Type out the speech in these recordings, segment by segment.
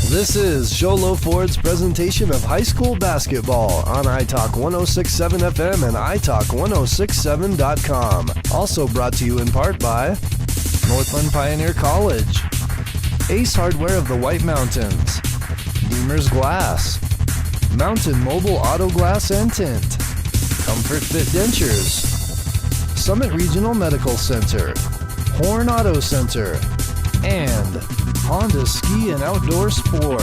This is Sholo Ford's presentation of high school basketball on iTalk 106.7 FM and iTalk1067.com. Also brought to you in part by Northland Pioneer College, Ace Hardware of the White Mountains, Beamer's Glass, Mountain Mobile Auto Glass and Tint, Comfort Fit Dentures, Summit Regional Medical Center, Horn Auto Center, and Honda Ski and Outdoor Sport.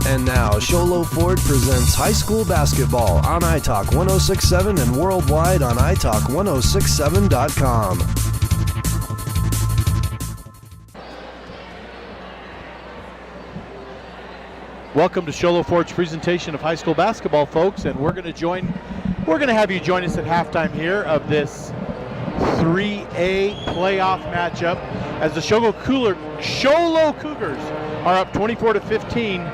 And now, Sholo Ford presents high school basketball on iTalk 106.7 and worldwide on iTalk1067.com. Welcome to Sholo Ford's presentation of high school basketball, folks, and we're going to have you join us at halftime here of this 3A playoff matchup as the Sholo Cougars are up 24-15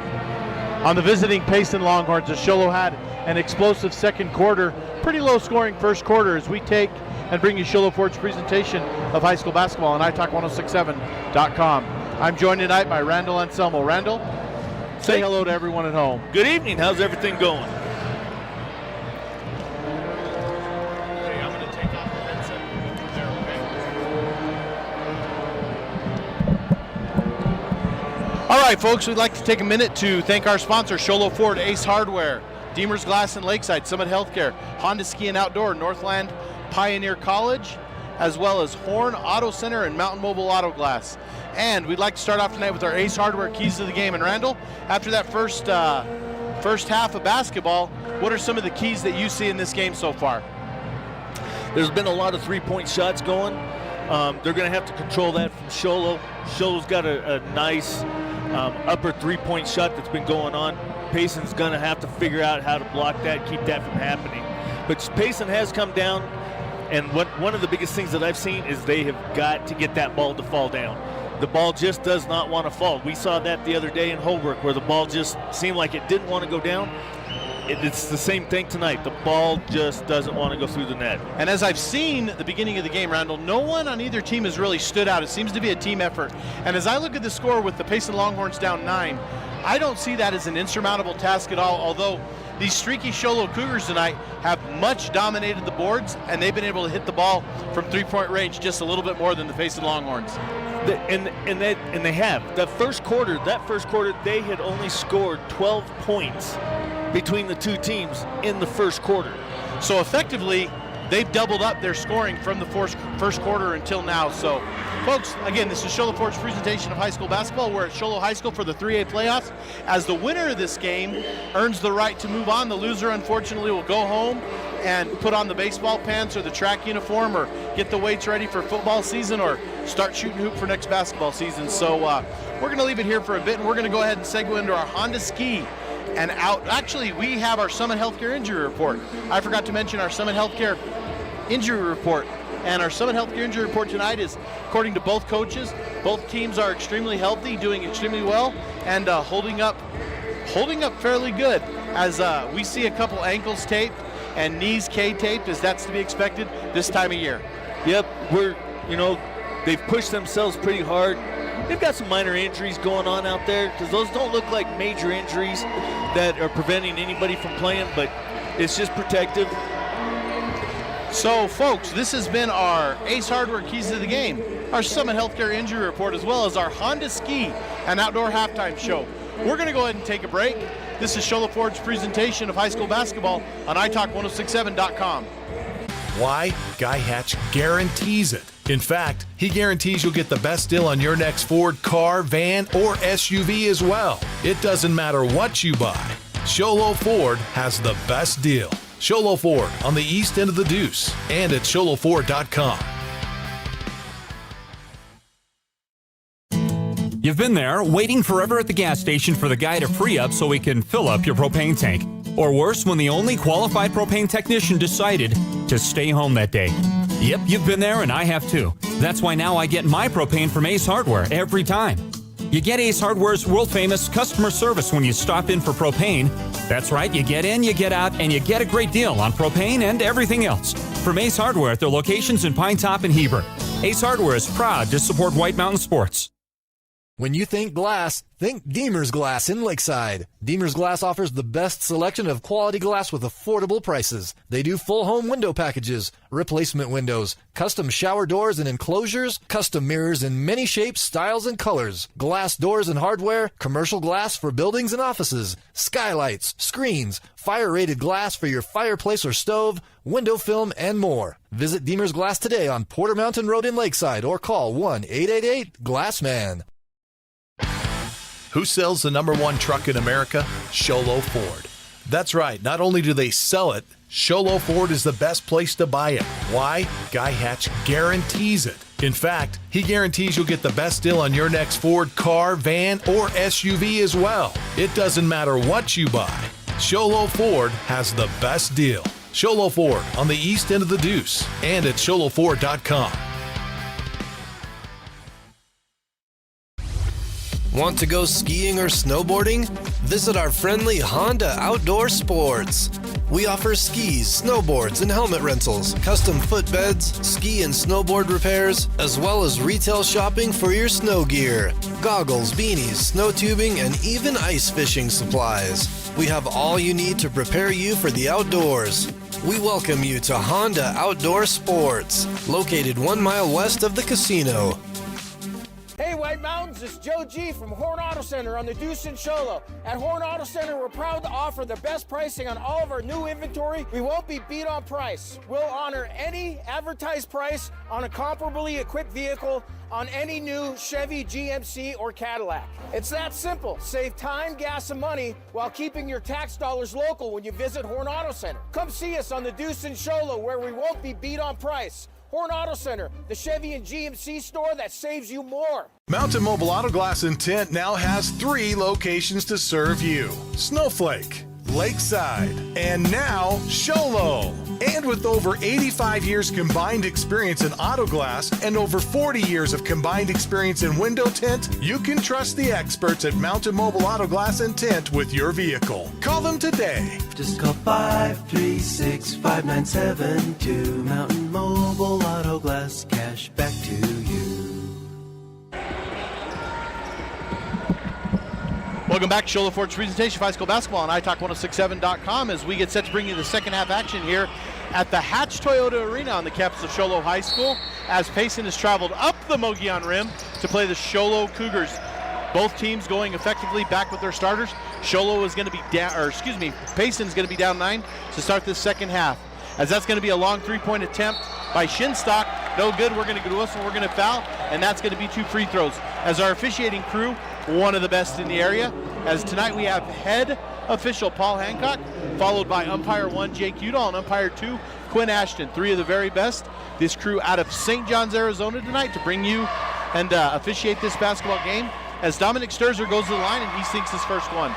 on the visiting Payson Longhorns. As Sholo had an explosive second quarter, pretty low scoring first quarter as we take and bring you Sholo Ford's presentation of high school basketball on iTalk1067.com. I'm joined tonight by Randall Anselmo. Randall, say hello to everyone at home. Good evening. How's everything going? I'm going to take off the headset. All right, folks, we'd like to take a minute to thank our sponsor, Sholo Ford, Ace Hardware, Deemer's Glass and Lakeside, Summit Healthcare, Honda Ski and Outdoor, Northland Pioneer College, as well as Horn Auto Center and Mountain Mobile Auto Glass. And we'd like to start off tonight with our Ace Hardware keys to the game. And Randall, after that first half of basketball, what are some of the keys that you see in this game so far? There's been a lot of three-point shots going. They're going to have to control that from Sholo. Sholo's got a nice upper three-point shot that's been going on. Payson's going to have to figure out how to block that, keep that from happening. But Payson has come down, and one of the biggest things that I've seen is they have got to get that ball to fall down. The ball just does not want to fall. We saw that the other day in Holbrook where the ball just seemed like it didn't want to go down. It's the same thing tonight. The ball just doesn't want to go through the net. And as I've seen at the beginning of the game, Randall, no one on either team has really stood out. It seems to be a team effort. And as I look at the score with the Payson Longhorns down 9, I don't see that as an insurmountable task at all, although these streaky Sholo Cougars tonight have much dominated the boards, and they've been able to hit the ball from three-point range just a little bit more than the Payson Longhorns. And they have. That first quarter, they had only scored 12 points between the two teams in the first quarter. So effectively, they've doubled up their scoring from the first quarter until now. So, folks, again, this is Sholo Ford's presentation of high school basketball. We're at Sholo High School for the 3A playoffs. As the winner of this game earns the right to move on, the loser, unfortunately, will go home and put on the baseball pants or the track uniform or get the weights ready for football season or start shooting hoop for next basketball season. So we're going to leave it here for a bit, and we're going to go ahead and segue into our Honda Ski and out. Actually, we have our Summit Healthcare injury report. I forgot to mention our Summit Healthcare injury report. And our Summit Healthcare injury report tonight is, according to both coaches, both teams are extremely healthy, doing extremely well, and holding up fairly good. As we see a couple ankles taped and knees K-taped, as that's to be expected this time of year. Yep, they've pushed themselves pretty hard. They've got some minor injuries going on out there because those don't look like major injuries that are preventing anybody from playing, but it's just protective. So, folks, this has been our Ace Hardware keys to the game, our Summit Healthcare injury report, as well as our Honda Ski and Outdoor halftime show. We're going to go ahead and take a break. This is Sholo Ford's presentation of high school basketball on iTalk1067.com. Why? Guy Hatch guarantees it. In fact, he guarantees you'll get the best deal on your next Ford car, van, or SUV as well. It doesn't matter what you buy. Sholo Ford has the best deal. Sholo Ford on the east end of the Deuce and at SholoFord.com. You've been there, waiting forever at the gas station for the guy to free up so he can fill up your propane tank. Or worse, when the only qualified propane technician decided to stay home that day. Yep, you've been there and I have too. That's why now I get my propane from Ace Hardware every time. You get Ace Hardware's world-famous customer service when you stop in for propane. That's right, you get in, you get out, and you get a great deal on propane and everything else. From Ace Hardware at their locations in Pine Top and Heber. Ace Hardware is proud to support White Mountain Sports. When you think glass, think Deemer's Glass in Lakeside. Deemer's Glass offers the best selection of quality glass with affordable prices. They do full home window packages, replacement windows, custom shower doors and enclosures, custom mirrors in many shapes, styles, and colors, glass doors and hardware, commercial glass for buildings and offices, skylights, screens, fire-rated glass for your fireplace or stove, window film, and more. Visit Deemer's Glass today on Porter Mountain Road in Lakeside or call 1-888-GLASSMAN. Who sells the #1 truck in America? Sholo Ford. That's right. Not only do they sell it, Sholo Ford is the best place to buy it. Why? Guy Hatch guarantees it. In fact, he guarantees you'll get the best deal on your next Ford car, van, or SUV as well. It doesn't matter what you buy. Sholo Ford has the best deal. Sholo Ford on the east end of the Deuce and at sholoford.com. Want to go skiing or snowboarding? Visit our friendly Honda Outdoor Sports. We offer skis, snowboards, and helmet rentals, custom footbeds, ski and snowboard repairs, as well as retail shopping for your snow gear, goggles, beanies, snow tubing, and even ice fishing supplies. We have all you need to prepare you for the outdoors. We welcome you to Honda Outdoor Sports, located 1 mile west of the casino. Hey White Mountains, it's Joe G from Horn Auto Center on the Deuce and Sholo. At Horn Auto Center, we're proud to offer the best pricing on all of our new inventory. We won't be beat on price. We'll honor any advertised price on a comparably equipped vehicle on any new Chevy, GMC, or Cadillac. It's that simple. Save time, gas, and money while keeping your tax dollars local when you visit Horn Auto Center. Come see us on the Deuce and Sholo where we won't be beat on price. Horn Auto Center, the Chevy and GMC store that saves you more. Mountain Mobile Auto Glass and Tint now has 3 locations to serve you. Snowflake, Lakeside, and now Sholo. And with over 85 years combined experience in auto glass and over 40 years of combined experience in window tint, you can trust the experts at Mountain Mobile Auto Glass and Tint with your vehicle. Call them today. Just call 536-5972. Mountain Mobile Auto Glass, cash back to you. Welcome back to Sholo Ford's presentation of high school basketball on italk1067.com as we get set to bring you the second half action here at the Hatch Toyota Arena on the campus of Sholo High School as Payson has traveled up the Mogollon Rim to play the Sholo Cougars. Both teams going effectively back with their starters. Sholo is going to be down, Payson's going to be down 9 to start this second half. As that's going to be a long three-point attempt by Shinstock. No good. We're going to go to whistle. We're going to foul, and that's going to be 2 free throws. As our officiating crew, one of the best in the area. As tonight we have head official Paul Hancock, followed by umpire 1 Jake Udall and umpire 2 Quinn Ashton. 3 of the very best. This crew out of St. John's, Arizona tonight to bring you and officiate this basketball game. As Dominic Sturzer goes to the line and he sinks his first one.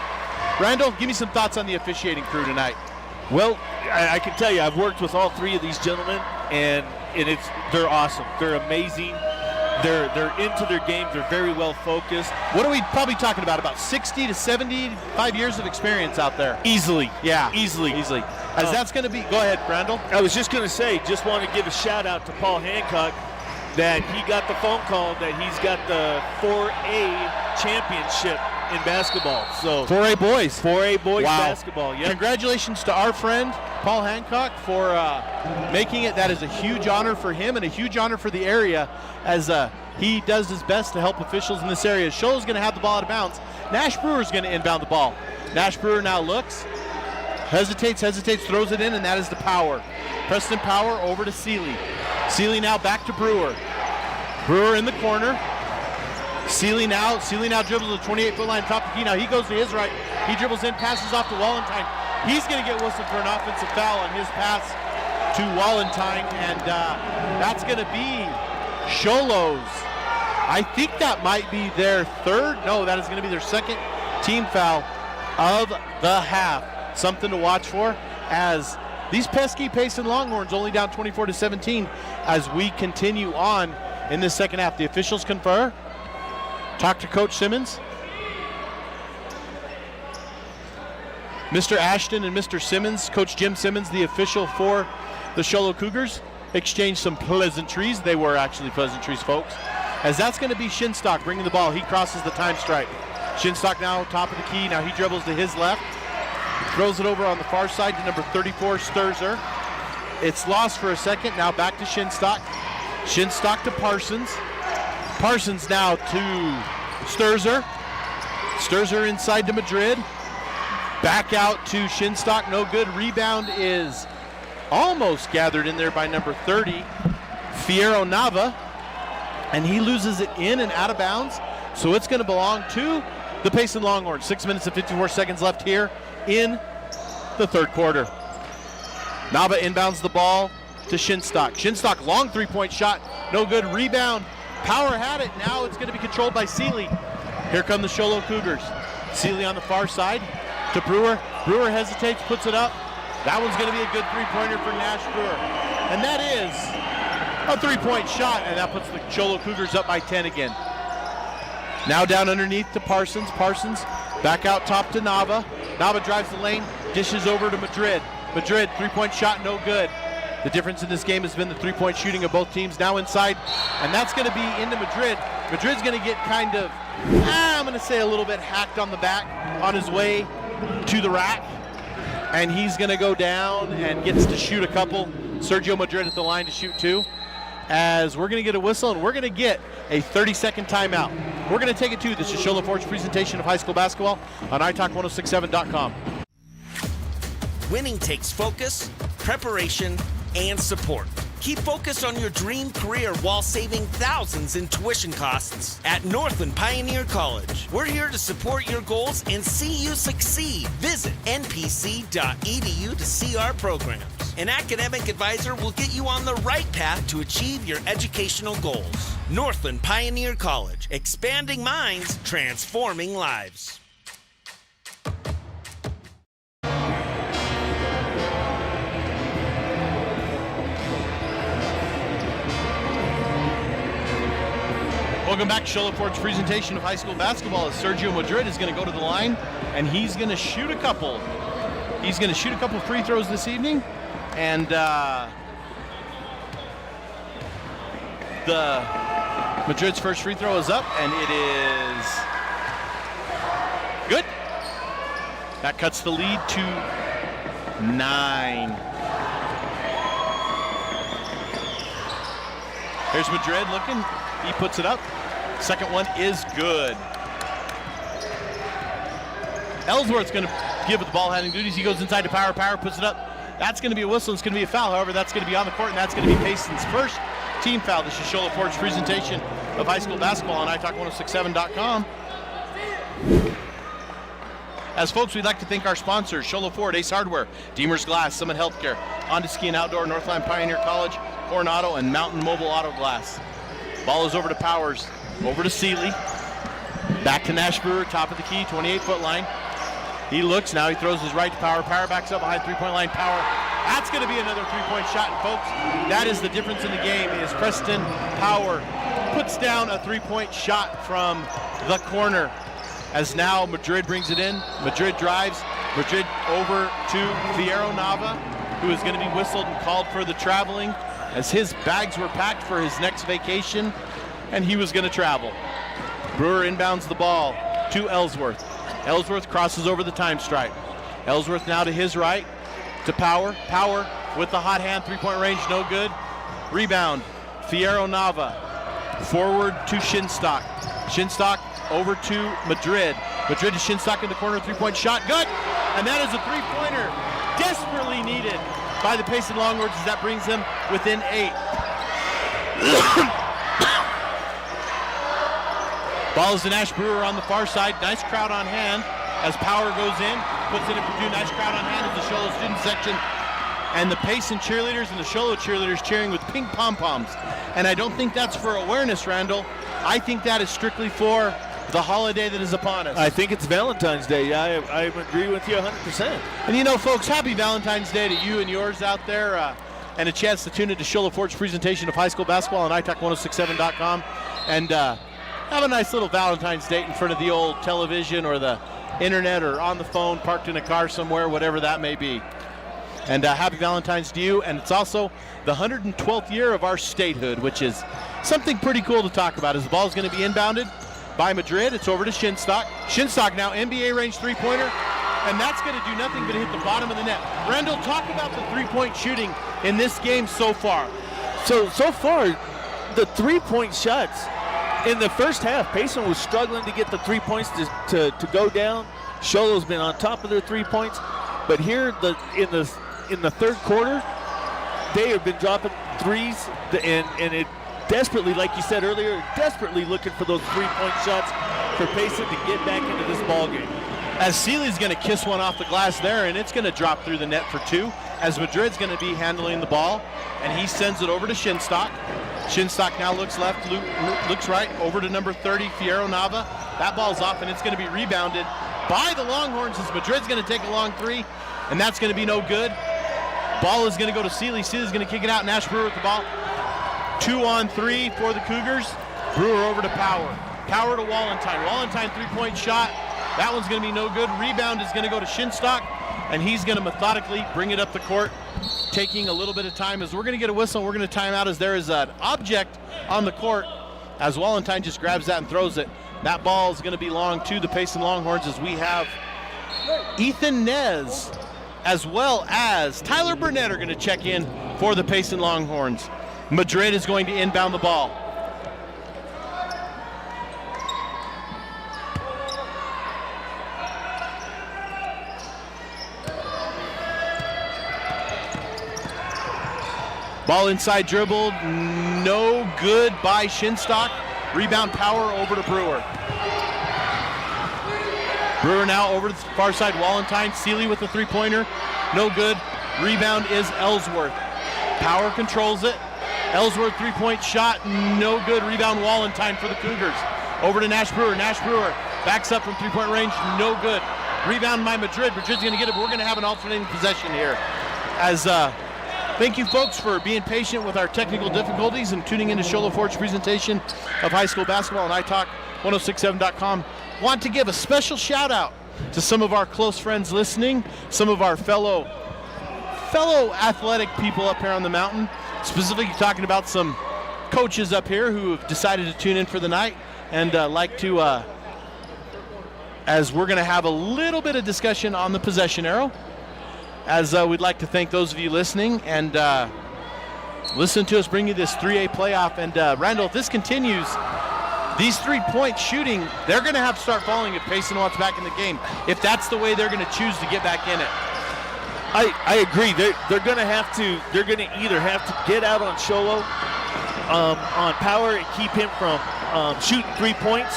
Randall, give me some thoughts on the officiating crew tonight. Well, I can tell you, I've worked with all 3 of these gentlemen, and they're awesome. They're amazing. They're into their game. They're very well focused. What are we probably talking about 60 to 75 years of experience out there? Easily. Yeah. Easily. As that's going to be, go ahead, Randall. I was just going to say, just want to give a shout out to Paul Hancock that he got the phone call that he's got the 4A championship in basketball. So 4A boys. 4A boys Wow. basketball. Yep. Congratulations to our friend Paul Hancock for making it. That is a huge honor for him and a huge honor for the area as he does his best to help officials in this area. Sholo's going to have the ball out of bounds. Nash Brewer's going to inbound the ball. Nash Brewer now looks, hesitates, throws it in, and that is the Power. Preston Power over to Seeley. Seeley now back to Brewer. Brewer in the corner. Seeley now dribbles the 28-foot line, top of the key. Now he goes to his right. He dribbles in, passes off to Wallentyne. He's going to get whistled for an offensive foul on his pass to Wallentyne, and that's going to be Sholo's. I think that might be their third. No, that is going to be their second team foul of the half. Something to watch for as these pesky Payson Longhorns only down 24-17 as we continue on in the second half. The officials confer. Talk to Coach Simmons. Mr. Ashton and Mr. Simmons, Coach Jim Simmons, the official for the Sholo Cougars, exchanged some pleasantries. They were actually pleasantries, folks. as that's going to be Shinstock bringing the ball. He crosses the time stripe. Shinstock now top of the key. Now he dribbles to his left. Throws it over on the far side to number 34, Sturzer. It's lost for a second. Now back to Shinstock. Shinstock to Parsons. Parsons now to Sturzer. Sturzer inside to Madrid. Back out to Shinstock. No good. Rebound is almost gathered in there by number 30, Fierro Nava. And he loses it in and out of bounds. So it's going to belong to the Payson Longhorns. 6 minutes and 54 seconds left here in the third quarter. Nava inbounds the ball to Shinstock. Shinstock, long three-point shot. No good. Rebound. Power had it. Now it's going to be controlled by Seeley. Here come the Sholo Cougars. Seeley on the far side to Brewer. Brewer hesitates, puts it up. That one's going to be a good three-pointer for Nash Brewer. And that is a three-point shot, and that puts the Sholo Cougars up by 10 again. Now down underneath to Parsons. Parsons back out top to Nava. Nava drives the lane, dishes over to Madrid. Madrid, three-point shot, no good. The difference in this game has been the three-point shooting of both teams. Now inside, and that's going to be into Madrid. Madrid's going to get kind of, I'm going to say a little bit hacked on the back on his way to the rack. And he's going to go down and gets to shoot a couple. Sergio Madrid at the line to shoot two. As we're going to get a whistle and we're going to get a 30-second timeout. We're going to take it to the Shosholo Forge presentation of high school basketball on italk1067.com. Winning takes focus, preparation, and support. Keep focused on your dream career while saving thousands in tuition costs at Northland Pioneer College. We're here to support your goals and see you succeed. Visit npc.edu to see our programs. An academic advisor will get you on the right path to achieve your educational goals. Northland Pioneer College, expanding minds, transforming lives. Welcome back to Sholo Ford's presentation of high school basketball as Sergio Madrid is going to go to the line and he's going to shoot a couple. He's going to shoot a couple free throws this evening, and the Madrid's first free throw is up and it is good. That cuts the lead to 9. Here's Madrid looking. He puts it up. Second one is good. Ellsworth's going to give it the ball handling duties. He goes inside to Power. Power puts it up. That's going to be a whistle. It's going to be a foul. However, that's going to be on the court, and that's going to be Payson's first team foul. This is Shosholo Forge presentation of high school basketball on italk1067.com. As folks, we'd like to thank our sponsors, Sholo Ford, Ace Hardware, Deemer's Glass, Summit Healthcare, Honda Ski and Outdoor, Northland Pioneer College, Coronado, and Mountain Mobile Auto Glass. Ball is over to Powers, over to Seeley, back to Nash Brewer, top of the key, 28-foot line. He looks, now he throws his right to Power. Power backs up behind three-point line. Power, that's going to be another three-point shot. And folks, that is the difference in the game, is Preston Power puts down a three-point shot from the corner. As now Madrid brings it in. Madrid drives. Madrid over to Fierro Nava, who is going to be whistled and called for the traveling, as his bags were packed for his next vacation, and he was going to travel. Brewer inbounds the ball to Ellsworth. Ellsworth crosses over the time stripe. Ellsworth now to his right, to Power. Power with the hot hand, three-point range, no good. Rebound, Fierro Nava. Forward to Shinstock. Shinstock over to Madrid. Madrid to Shinstock in the corner, three-point shot, good! And that is a three-pointer desperately needed by the Payson Longhorns, as that brings them within 8. Ball is to Nash Brewer on the far side. Nice crowd on hand as Power goes in, puts it in for 2. Nice crowd on hand as the Sholo student section and the Payson cheerleaders and the Sholo cheerleaders cheering with pink pom-poms. And I don't think that's for awareness, Randall. I think that is strictly for the holiday that is upon us. I think it's Valentine's Day. Yeah, I agree with you 100%. And you know, folks, happy Valentine's Day to you and yours out there, and a chance to tune into Sholo Ford's presentation of high school basketball on italk1067.com, and have a nice little Valentine's date in front of the old television or the internet or on the phone, parked in a car somewhere, whatever that may be. And happy Valentine's to you. And it's also the 112th year of our statehood, which is something pretty cool to talk about. As the ball is going to be inbounded by Madrid, it's over to Shinstock. Shinstock now NBA range three-pointer, and that's going to do nothing but hit the bottom of the net. Randall, talk about the three-point shooting in this game so far. So far, the three-point shots in the first half, PAYSON was struggling to get the 3 points to go down. Sholo's been on top of their 3 points, but here in the third quarter, they have been dropping threes, and it desperately, like you said earlier, desperately looking for those 3-point shots for PAYSON to get back into this ball game. As Seeley's going to kiss one off the glass there, and it's going to drop through the net for 2, as Madrid's going to be handling the ball, and he sends it over to Shinstock. Shinstock now looks left, looks right, over to number 30, Fierro Nava. That ball's off, and it's going to be rebounded by the Longhorns as Madrid's going to take a long 3, and that's going to be no good. Ball is going to go to Seeley. Seeley's going to kick it out. Nash Brewer with the ball. 2-on-3 for the Cougars. Brewer over to Power. Power to Wallentine. Wallentine 3-point shot. That one's going to be no good. Rebound is going to go to Shinstock, and he's going to methodically bring it up the court, taking a little bit of time. As we're going to get a whistle, we're going to time out as there is an object on the court as Wallentine just grabs that and throws it. That ball is going to belong to the PAYSON Longhorns as we have Ethan Nez as well as Tyler Burnett are going to check in for the PAYSON Longhorns. Madrid is going to inbound the ball. Ball inside dribbled, no good by Shinstock. Rebound Power over to Brewer. Brewer now over to the far side, Wallentine. Seeley with the three-pointer, no good. Rebound is Ellsworth. Power controls it. Ellsworth three-point shot, no good. Rebound Wallentine for the Cougars. Over to Nash Brewer. Nash Brewer backs up from three-point range, no good. Rebound by Madrid. Madrid's going to get it, but we're going to have an alternating possession here. As thank you, folks, for being patient with our technical difficulties and tuning into Sholo Ford's presentation of high school basketball on iTalk1067.com. Want to give a special shout-out to some of our close friends listening, some of our fellow athletic people up here on the mountain, specifically talking about some coaches up here who have decided to tune in for the night and like to, as we're going to have a little bit of discussion on the possession arrow, as we'd like to thank those of you listening and listen to us bring you this 3A playoff. And Randall, if this continues, these 3-point shooting, they're going to have to start falling if PAYSON wants back in the game, if that's the way they're going to choose to get back in it. I agree. They're going to have to. They're going to either have to get out on Sholo, on Power, and keep him from shooting 3 points,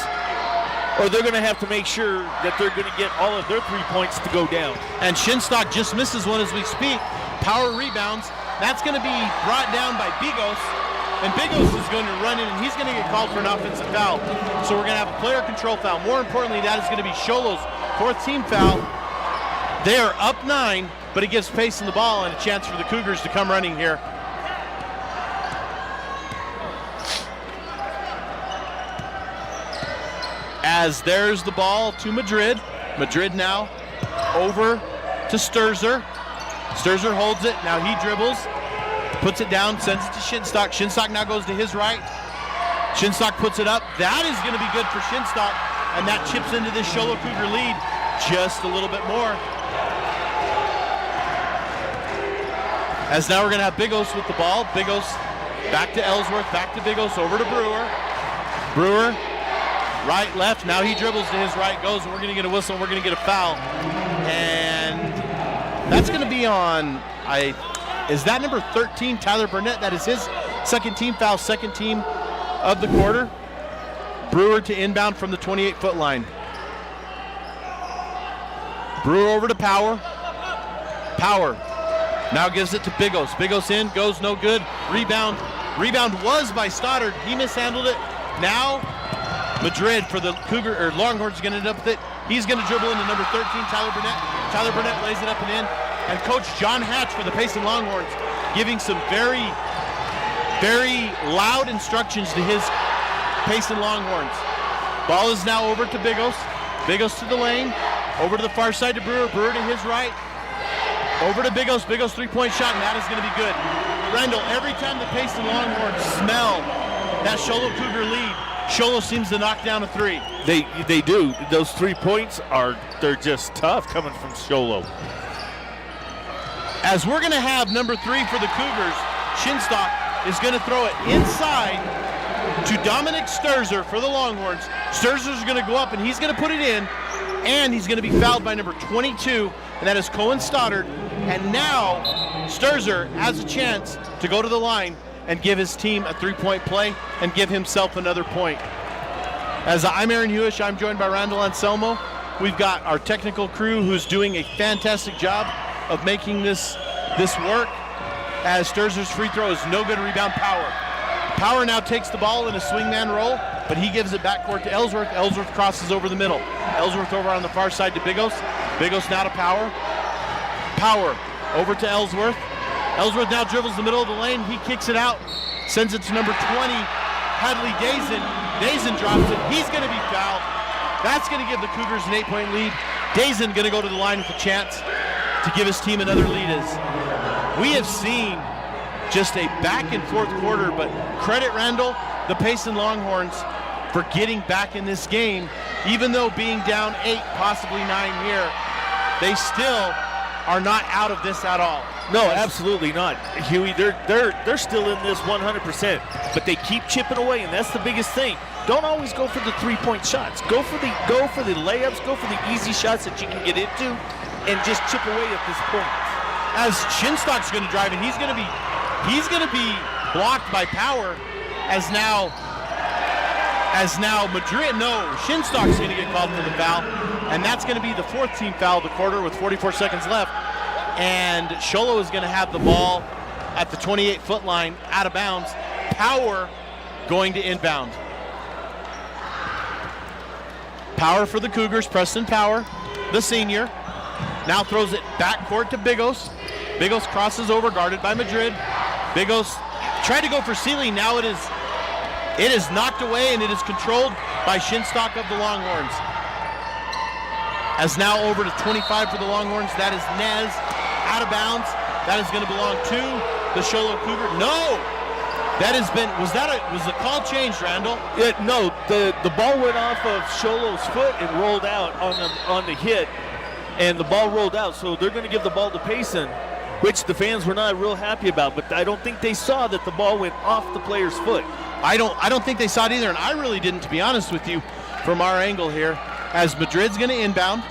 or they're going to have to make sure that they're going to get all of their 3 points to go down. And Shinstock just misses one as we speak. Power rebounds. That's going to be brought down by Bigos. And Bigos is going to run in, and he's going to get called for an offensive foul. So we're going to have a player control foul. More importantly, that is going to be Sholo's 4th team foul. They are up 9, but it gives PAYSON the ball and a chance for the Cougars to come running here. As there's the ball to Madrid. Madrid now over to Sturzer. Sturzer holds it. Now he dribbles, puts it down, sends it to Shinstock. Shinstock now goes to his right. Shinstock puts it up. That is going to be good for Shinstock, and that chips into this Sholo Cougar lead just a little bit more. As now we're going to have Bigos with the ball. Bigos back to Ellsworth, back to Bigos, over to Brewer. Brewer, right, left. Now he dribbles to his right, goes, and we're going to get a whistle, and we're going to get a foul. And that's going to be on, is that number 13, Tyler Burnett? That is his second team foul, second team of the quarter. Brewer to inbound from the 28-foot line. Brewer over to Power. Power now gives it to Bigos. Bigos in, goes no good. Rebound was by Stoddard. He mishandled it. Now Madrid for the Longhorns is going to end up with it. He's going to dribble into number 13, Tyler Burnett. Tyler Burnett lays it up and in. And Coach John Hatch for the PAYSON Longhorns giving some very, very loud instructions to his PAYSON Longhorns. Ball is now over to Bigos. Bigos to the lane. Over to the far side to Brewer. Brewer to his right. Over to Bigos. Bigos 3-point shot, and that is going to be good. Randall, every time the Payson Longhorns smell that Sholo Cougar lead, Sholo seems to knock down a three. They do. Those 3 points they're just tough coming from Sholo. As we're going to have number 3 for the Cougars, Shinstock is going to throw it inside to Dominic Sturzer for the Longhorns. Sturzer's going to go up and he's going to put it in, and he's going to be fouled by number 22, and that is Cohen Stoddard. And now Sturzer has a chance to go to the line and give his team a 3-point play and give himself another point. As I'm Aaron Hewish, I'm joined by Randall Anselmo. We've got our technical crew who's doing a fantastic job of making this work, as Sturzer's free throw is no good. Rebound Power. Power now takes the ball in a swingman roll, but he gives it backcourt to Ellsworth. Ellsworth crosses over the middle. Ellsworth over on the far side to Bigos. Bigos now to Power. Power over to Ellsworth. Ellsworth now dribbles the middle of the lane. He kicks it out, sends it to number 20, Hadley Dazen. Dazen drops it. He's going to be fouled. That's going to give the Cougars an 8-point lead. Dazen going to go to the line with a chance to give his team another lead. As we have seen just a back and forth quarter, but credit Randall, the Payson Longhorns, for getting back in this game. Even though being down 8, possibly 9 here, they still are not out of this at all. No, absolutely not, Huey. They're still in this 100%, but they keep chipping away, and that's the biggest thing. Don't always go for the 3-point shots. Go for the layups. Go for the easy shots that you can get into, and just chip away at this point. As Shinstock's going to drive, and he's going to be blocked by Power. As now Madrid, no, Shinstock's going to get called for the foul, and that's going to be the 4th team foul of the quarter with 44 seconds left. And Sholo is going to have the ball at the 28-foot line, out of bounds. Power going to inbound. Power for the Cougars, Preston Power, the senior. Now throws it backcourt to Bigos. Bigos crosses over, guarded by Madrid. Bigos tried to go for Sealy. Now it is knocked away, and it is controlled by Shinstock of the Longhorns. As now over to 25 for the Longhorns. That is Nez, out of bounds. That is going to belong to the Sholo Cougar. No! Was the call changed, Randall? No, the ball went off of Sholo's foot and rolled out on the hit, and the ball rolled out. So they're going to give the ball to Payson, which the fans were not real happy about. But I don't think they saw that the ball went off the player's foot. I don't think they saw it either, and I really didn't, to be honest with you, from our angle here. As Madrid's going to inbound.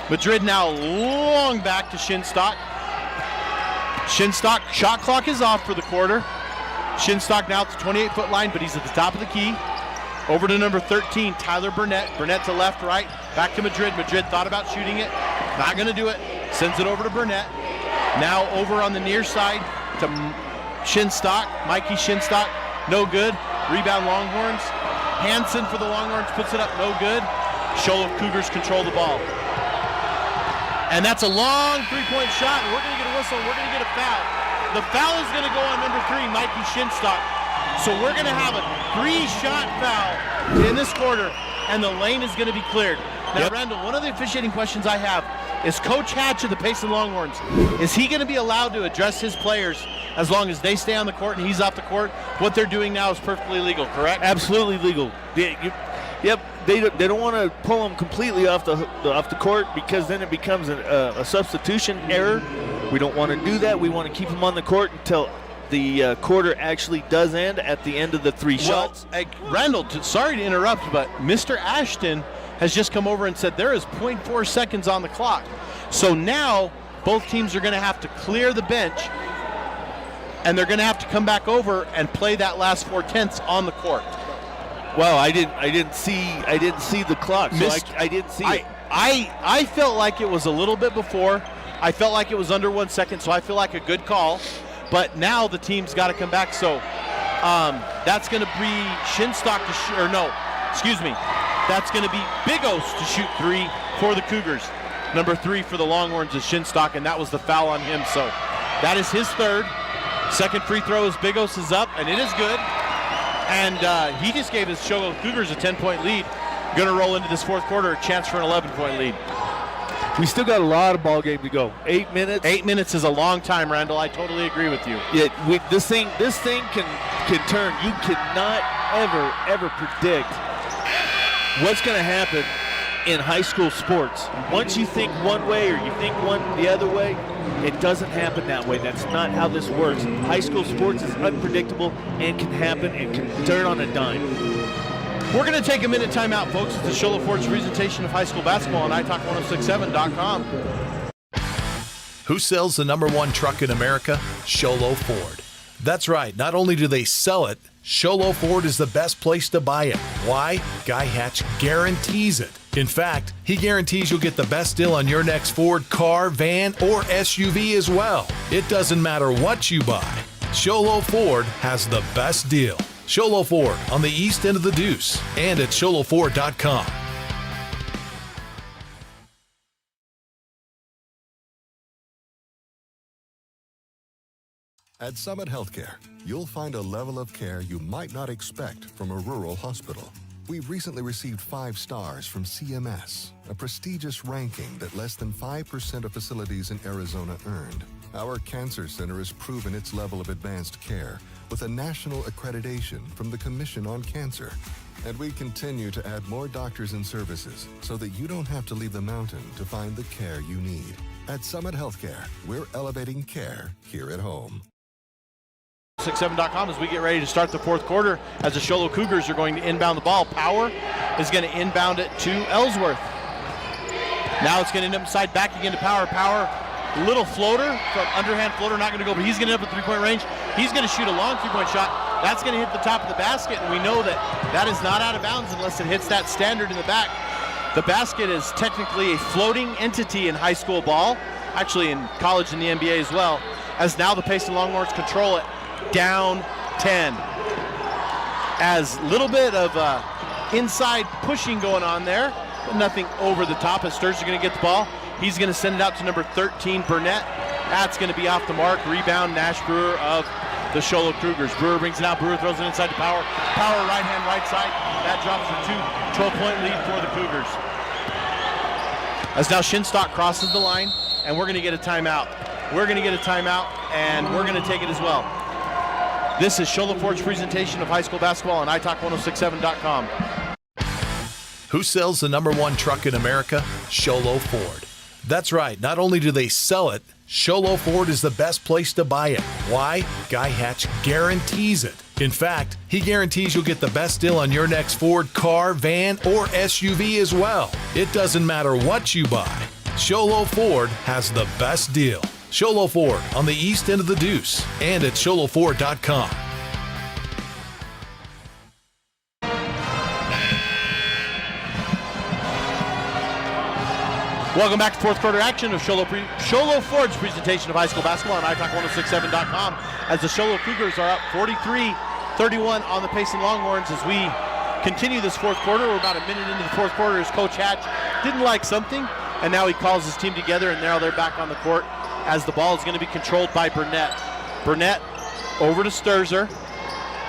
Madrid now long back to Shinstock. Shinstock shot clock is off for the quarter. Shinstock now at the 28-foot line, but he's at the top of the key. Over to number 13, Tyler Burnett. Burnett to left, right, back to Madrid. Madrid thought about shooting it, not going to do it. Sends it over to Burnett. Now over on the near side to Shinstock. Mikey Shinstock, no good. Rebound Longhorns. Hansen for the Longhorns puts it up, no good. Sholo Cougars control the ball. And that's a long 3-point shot. We're going to get a whistle. We're going to get a foul. The foul is going to go on number 3, Mikey Shinstock. So we're going to have a 3-shot foul in this quarter, and the lane is going to be cleared. Now, Randall, one of the officiating questions I have is Coach Hatch of the Payson Longhorns, is he going to be allowed to address his players as long as they stay on the court and he's off the court? What they're doing now is perfectly legal, correct? Absolutely legal. Yep. They don't want to pull them completely off the court, because then it becomes a substitution error. We don't want to do that. We want to keep them on the court until the quarter actually does end at the end of the 3 shots. Randall, sorry to interrupt, but Mr. Ashton has just come over and said there is 0.4 seconds on the clock. So now both teams are going to have to clear the bench, and they're going to have to come back over and play that last 4/10 on the court. Well, I didn't see the clock, so I didn't see it. I felt like it was a little bit before. I felt like it was under 1 second, so I feel like a good call. But now the team's got to come back. So that's going to be Shinstock to shoot, or no, excuse me. That's going to be Bigos to shoot 3 for the Cougars. Number 3 for the Longhorns is Shinstock, and that was the foul on him. So that is his 3rd. Second free throw is Bigos is up, and it is good. And he just gave his Sholo Cougars a 10-point lead. Going to roll into this 4th quarter, a chance for an 11-point lead. We still got a lot of ball game to go. 8 minutes. 8 minutes is a long time, Randall. I totally agree with you. Yeah, this thing can turn. You cannot ever predict what's going to happen in high school sports. Once you think one way or you think one the other way, it doesn't happen that way. That's not how this works. High school sports is unpredictable and can happen and can turn on a dime. We're going to take a minute timeout, folks. It's the Shola Ford's presentation of high school basketball on italk1067.com. Who sells the #1 truck in America? Sholo Ford. That's right. Not only do they sell it, Sholo Ford is the best place to buy it. Why? Guy Hatch guarantees it. In fact, he guarantees you'll get the best deal on your next Ford car, van, or SUV as well. It doesn't matter what you buy. Sholo Ford has the best deal. Sholo Ford on the east end of the Deuce and at sholoford.com. At Summit Healthcare, you'll find a level of care you might not expect from a rural hospital. We've recently received 5 stars from CMS, a prestigious ranking that less than 5% of facilities in Arizona earned. Our cancer center has proven its level of advanced care with a national accreditation from the Commission on Cancer. And we continue to add more doctors and services so that you don't have to leave the mountain to find the care you need. At Summit Healthcare, we're elevating care here at home. 67.com as we get ready to start the fourth quarter as the Sholo Cougars are going to inbound the ball. Power is going to inbound it to Ellsworth. Now it's going to end up inside back again to Power. Power, little floater, from underhand floater, not going to go, but he's going to end up at three-point range. He's going to shoot a long three-point shot. That's going to hit the top of the basket, and we know that that is not out of bounds unless it hits that standard in the back. The basket is technically a floating entity in high school ball, actually in college and the NBA as well, as now the PAYSON Longhorns control it. Down 10. As little bit of inside pushing going on there, but nothing over the top as Sturz is going to get the ball. He's going to send it out to number 13, Burnett. That's going to be off the mark. Rebound, Nash Brewer of the Sholo Cougars. Brewer brings it out. Brewer throws it inside to Power. Power right hand, right side. That drops the 12-point lead for the Cougars. As now Shinstock crosses the line, and we're going to get a timeout. We're going to get a timeout, and we're going to take it as well. This is Sholo Ford's presentation of high school basketball on italk1067.com. Who sells the #1 truck in America? Sholo Ford. That's right. Not only do they sell it, Sholo Ford is the best place to buy it. Why? Guy Hatch guarantees it. In fact, he guarantees you'll get the best deal on your next Ford car, van, or SUV as well. It doesn't matter what you buy. Sholo Ford has the best deal. Sholo Ford on the east end of the Deuce and at sholoford.com. Welcome back to fourth quarter action of Sholo Ford's presentation of high school basketball on italk1067.com as the Sholo Cougars are up 43-31 on the PAYSON Longhorns as we continue this fourth quarter. We're about a minute into the fourth quarter as Coach Hatch didn't like something, and now he calls his team together, and now they're back on the court as the ball is going to be controlled by Burnett. Burnett over to Sturzer,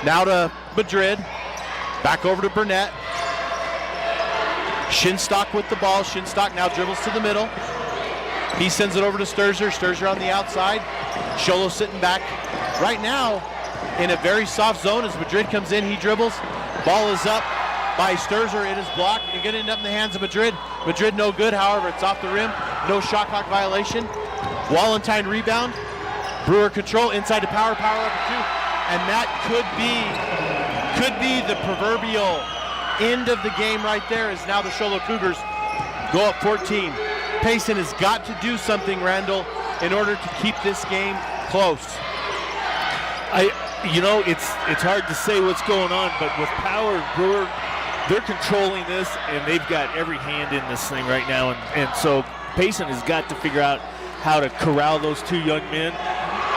now to Madrid, back over to Burnett. Shinstock with the ball. Shinstock now dribbles to the middle. He sends it over to Sturzer. Sturzer on the outside. Sholo sitting back. Right now, in a very soft zone as Madrid comes in, he dribbles. Ball is up by Sturzer. It is blocked and going to end up in the hands of Madrid. Madrid no good, however, it's off the rim. No shot clock violation. Wallentine rebound. Brewer control inside to Power. Power up to 2. And that could be the proverbial end of the game right there, as now the Sholo Cougars go up 14. PAYSON has got to do something, Randall, in order to keep this game close. It's hard to say what's going on, but with Power, Brewer, they're controlling this, and they've got every hand in this thing right now, and so PAYSON has got to figure out how to corral those two young men.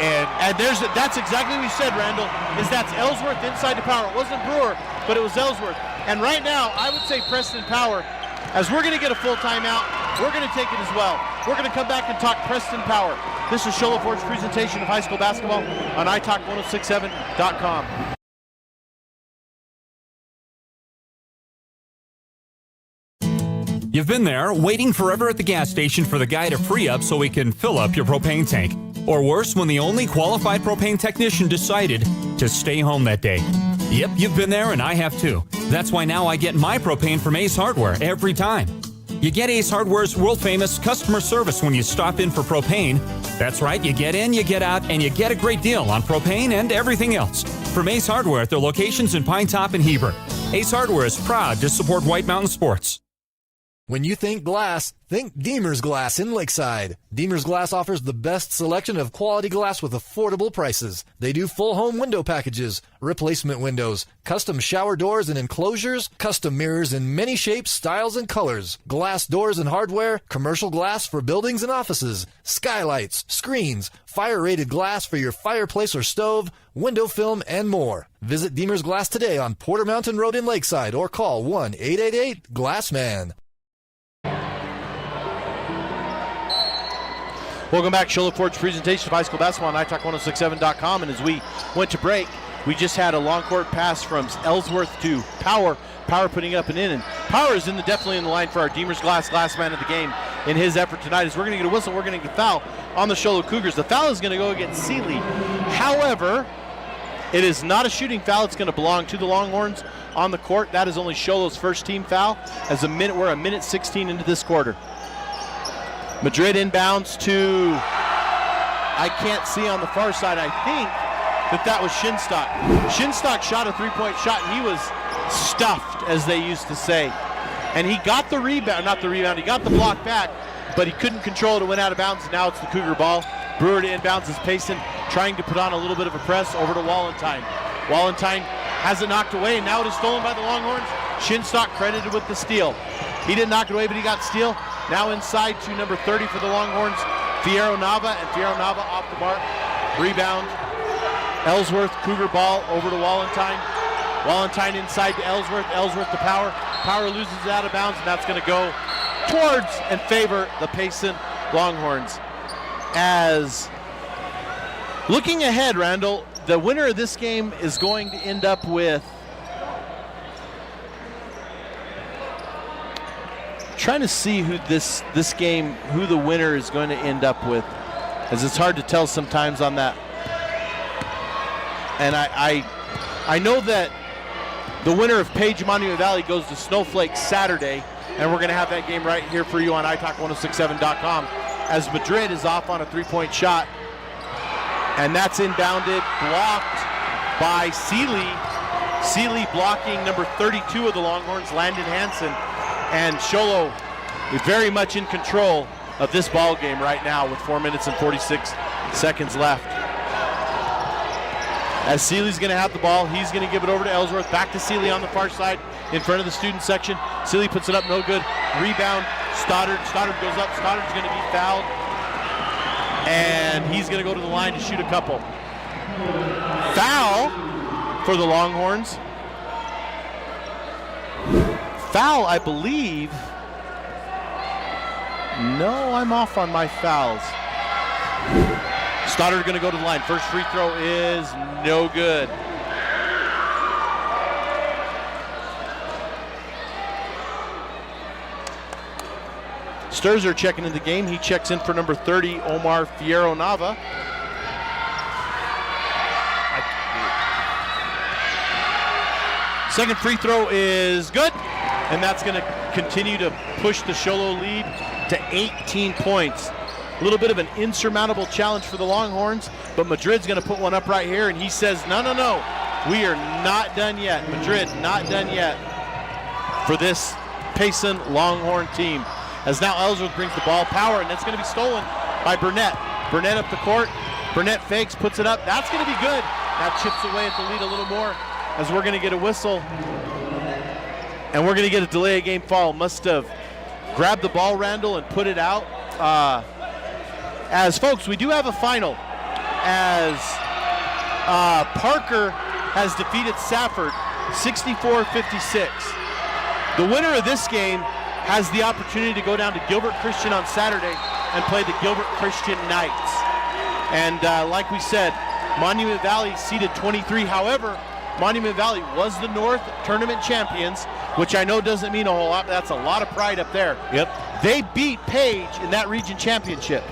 And that's exactly what you said, Randall, is that's Ellsworth inside to Power. It wasn't Brewer, but it was Ellsworth. And right now, I would say Preston Power, as we're going to get a full timeout, we're going to take it as well. We're going to come back and talk Preston Power. This is Sholo Ford's presentation of high school basketball on italk1067.com. You've been there, waiting forever at the gas station for the guy to free up so he can fill up your propane tank. Or worse, when the only qualified propane technician decided to stay home that day. Yep, you've been there, and I have too. That's why now I get my propane from Ace Hardware every time. You get Ace Hardware's world-famous customer service when you stop in for propane. That's right, you get in, you get out, and you get a great deal on propane and everything else. From Ace Hardware at their locations in Pine Top and Heber. Ace Hardware is proud to support White Mountain Sports. When you think glass, think Deemer's Glass in Lakeside. Deemer's Glass offers the best selection of quality glass with affordable prices. They do full home window packages, replacement windows, custom shower doors and enclosures, custom mirrors in many shapes, styles, and colors, glass doors and hardware, commercial glass for buildings and offices, skylights, screens, fire-rated glass for your fireplace or stove, window film, and more. Visit Deemer's Glass today on Porter Mountain Road in Lakeside or call 1-888-GLASSMAN. Welcome back. Shola Ford's presentation of high school basketball on italk1067.com. And as we went to break, we just had a long court pass from Ellsworth to Power. Power putting up and in. And Power is definitely in the line for our Deemer's Glass last man of the game in his effort tonight. As we're going to get a whistle, we're going to get a foul on the Shola Cougars. The foul is going to go against Seeley. However, it is not a shooting foul. It's going to belong to the Longhorns on the court. That is only Shola's first team foul. We're a minute 16 into this quarter. Madrid inbounds to, I can't see on the far side, I think that was Shinstock. Shinstock shot a three-point shot, and he was stuffed, as they used to say. And he got the rebound, he got the block back, but he couldn't control it. It went out of bounds, and now it's the Cougar ball. Brewer to inbounds is Payson, trying to put on a little bit of a press over to Wallentyne. Wallentyne has it knocked away, and now it is stolen by the Longhorns. Shinstock credited with the steal. He didn't knock it away, but he got steal. Now inside to number 30 for the Longhorns, Fierro Nava, and Fierro Nava off the mark. Rebound, Ellsworth, Cougar ball over to Wallentyne. Wallentyne inside to Ellsworth, Ellsworth to Power. Power loses it out of bounds, and that's going to go towards and favor the Payson Longhorns. As looking ahead, Randall, the winner of this game is going to end up with, trying to see who this game, who the winner is going to end up with, as it's hard to tell sometimes on that. And I know that the winner of Page Monument Valley goes to Snowflake Saturday, and we're going to have that game right here for you on italk1067.com, as Madrid is off on a three-point shot, and that's inbounded, blocked by Seeley. Seeley blocking number 32 of the Longhorns, Landon Hansen. And Sholo is very much in control of this ball game right now with 4 minutes and 46 seconds left. As Seeley's going to have the ball, he's going to give it over to Ellsworth. Back to Seeley on the far side in front of the student section. Seeley puts it up, no good. Rebound, Stoddard. Stoddard goes up. Stoddard's going to be fouled. And he's going to go to the line to shoot a couple. Foul for the Longhorns. Foul, I believe. No, I'm off on my fouls. Stoddard going to go to the line. First free throw is no good. Sturzer checking in the game. He checks in for number 30, Omar Fierro Nava. Second free throw is good. And that's going to continue to push the Sholo lead to 18 points. A little bit of an insurmountable challenge for the Longhorns, but Madrid's going to put one up right here, and he says, no, we are not done yet. Madrid, not done yet for this Payson Longhorn team. As now Ellsworth brings the ball, Power, and it's going to be stolen by Burnett. Burnett up the court. Burnett fakes, puts it up. That's going to be good. That chips away at the lead a little more, as we're going to get a whistle. And we're going to get a delay of game foul. Must have grabbed the ball, Randall, and put it out. As folks, we do have a final, as Parker has defeated Safford 64-56. The winner of this game has the opportunity to go down to Gilbert Christian on Saturday and play the Gilbert Christian Knights. And like we said, Monument Valley seeded 23. However, Monument Valley was the North Tournament champions. which I know doesn't mean a whole lot, but that's a lot of pride up there. Yep. They beat Page in that region championship,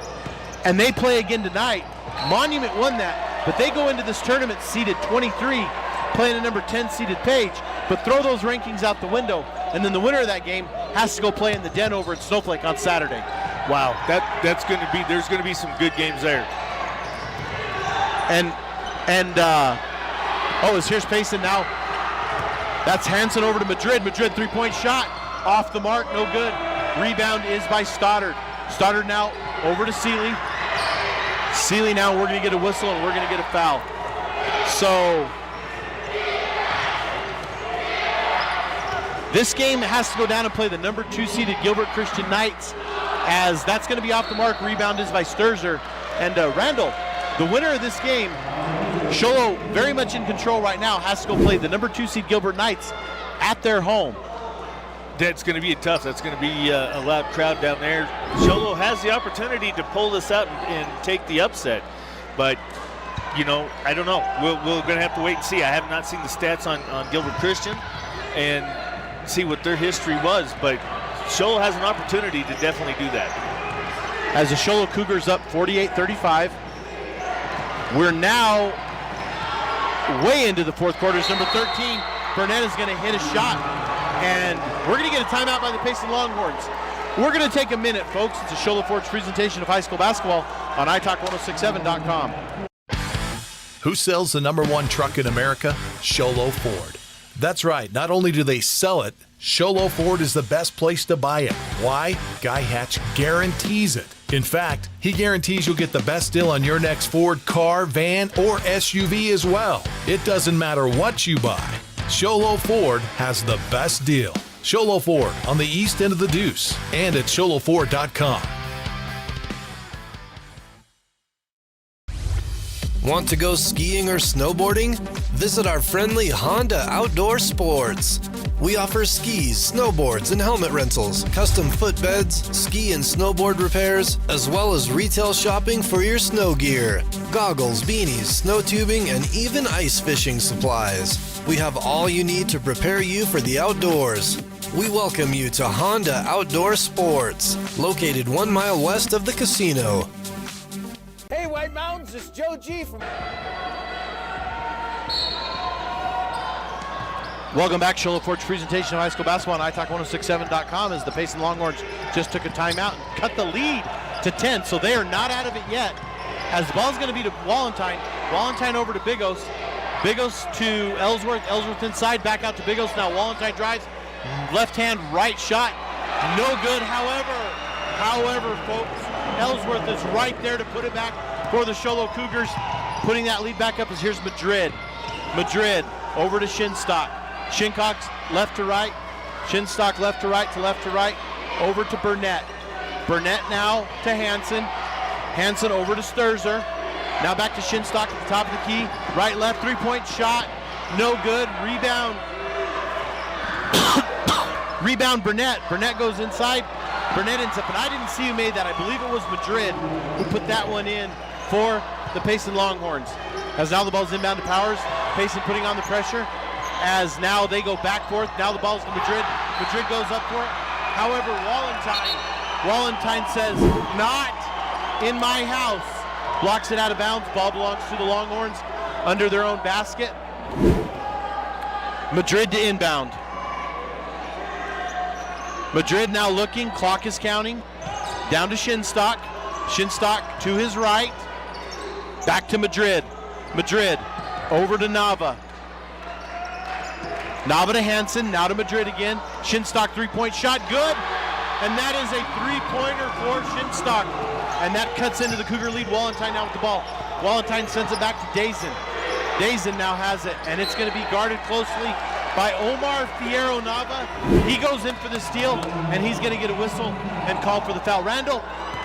and they play again tonight. Monument won that, but they go into this tournament seeded 23, playing a number 10 seeded Page, but throw those rankings out the window, and then the winner of that game has to go play in the Den over at Snowflake on Saturday. Wow, that's going to be, there's going to be some good games there. Here's Payson now. That's Hansen over to Madrid. Madrid three-point shot. Off the mark, no good. Rebound is by Stoddard. Stoddard now over to Seeley. Seeley now, we're going to get a whistle and we're going to get a foul. So this game has to go down and play the number 2 seeded Gilbert Christian Knights, as that's going to be off the mark. Rebound is by Sturzer. And Randall, the winner of this game, Sholo very much in control right now, has to go play the number 2 seed Gilbert Knights at their home. That's going to be tough. That's going to be a loud crowd down there. Sholo has the opportunity to pull this out and take the upset, but you know, I don't know. We're going to have to wait and see. I have not seen the stats on Gilbert Christian and see what their history was, but Sholo has an opportunity to definitely do that. As the Sholo Cougars up 48-35. We're now way into the fourth quarter. It's number 13. Burnett is going to hit a shot, and we're going to get a timeout by the Payson Longhorns. We're going to take a minute, folks. It's a Sholo Ford's presentation of high school basketball on italk1067.com. Who sells the #1 truck in America? Sholo Ford. That's right. Not only do they sell it, Sholo Ford is the best place to buy it. Why? Guy Hatch guarantees it. In fact, he guarantees you'll get the best deal on your next Ford car, van, or SUV as well. It doesn't matter what you buy. Sholo Ford has the best deal. Sholo Ford on the east end of the Deuce and at sholoford.com. Want to go skiing or snowboarding? Visit our friendly Honda Outdoor Sports. We offer skis, snowboards, and helmet rentals, custom footbeds, ski and snowboard repairs, as well as retail shopping for your snow gear, goggles, beanies, snow tubing, and even ice fishing supplies. We have all you need to prepare you for the outdoors. We welcome you to Honda Outdoor Sports, located 1 mile west of the casino. Hey, White Mountains, it's Joe G from... Welcome back. Sholo Ford's presentation of high school basketball on italk1067.com, as the Payson Longhorns just took a timeout and cut the lead to 10, so they are not out of it yet. As the ball is going to be to Wallentyne. Wallentyne over to Bigos. Bigos to Ellsworth. Ellsworth inside, back out to Bigos. Now Wallentyne drives. Left hand, right shot. No good. However, folks, Ellsworth is right there to put it back for the Sholo Cougars. Putting that lead back up as here's Madrid. Madrid over to Shinstock. Shincock's left to right. Shinstock left to right to left to right. Over to Burnett. Burnett now to Hansen. Hansen over to Sturzer. Now back to Shinstock at the top of the key. Right, left, three-point shot. No good. Rebound. Rebound Burnett. Burnett goes inside. Burnett ends up, and I didn't see who made that. I believe it was Madrid who put that one in for the Payson Longhorns. As now the ball's inbound to Powers. Payson putting on the pressure. As now they go back forth. Now the ball's to Madrid. Madrid goes up for it. However, Wallentyne says, not in my house. Blocks it out of bounds. Ball belongs to the Longhorns under their own basket. Madrid to inbound. Madrid now looking. Clock is counting. Down to Shinstock. Shinstock to his right. Back to Madrid. Madrid over to Nava. Nava to Hansen, now to Madrid again. Shinstock three-point shot, good. And that is a three-pointer for Shinstock. And that cuts into the Cougar lead. Wallentyne now with the ball. Wallentyne sends it back to Dazen. Dazen now has it, and it's going to be guarded closely by Omar Fierro Nava. He goes in for the steal, and he's going to get a whistle and call for the foul. Randall,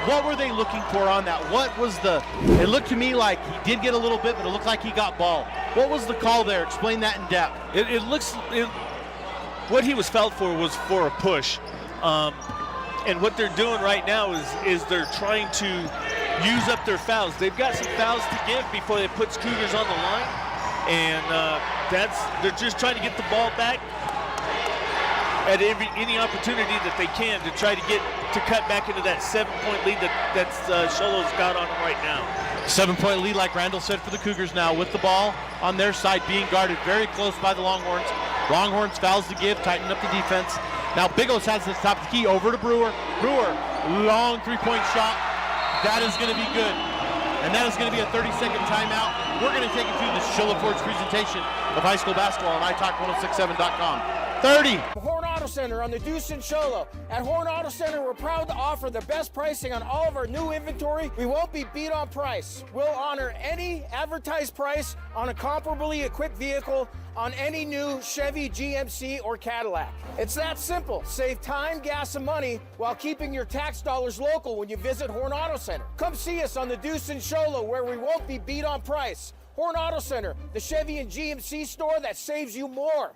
what were they looking for on that? What was it looked to me like he did get a little bit, but it looked like he got ball. What was the call there? Explain that in depth. What he was fouled for was for a push. And what they're doing right now is they're trying to use up their fouls. They've got some fouls to give before they put Cougars on the line. And they're just trying to get the ball back. at any opportunity that they can to try to cut back into that 7-point lead that's Sholo's got on them right now. 7-point lead, like Randall said, for the Cougars now, with the ball on their side, being guarded very close by the Longhorns. Longhorns fouls to give, tighten up the defense. Now Big O's has the top of the key over to Brewer. Brewer, long 3-point shot. That is going to be good. And that is going to be a 30-second timeout. We're going to take you through the Shola Ford's presentation of high school basketball on italk1067.com. 30. Horn Auto Center on the Deuce in Sholo. At Horn Auto Center, we're proud to offer the best pricing on all of our new inventory. We won't be beat on price. We'll honor any advertised price on a comparably equipped vehicle on any new Chevy, GMC, or Cadillac. It's that simple. Save time, gas, and money while keeping your tax dollars local when you visit Horn Auto Center. Come see us on the Deuce in Sholo, where we won't be beat on price. Horn Auto Center, the Chevy and GMC store that saves you more.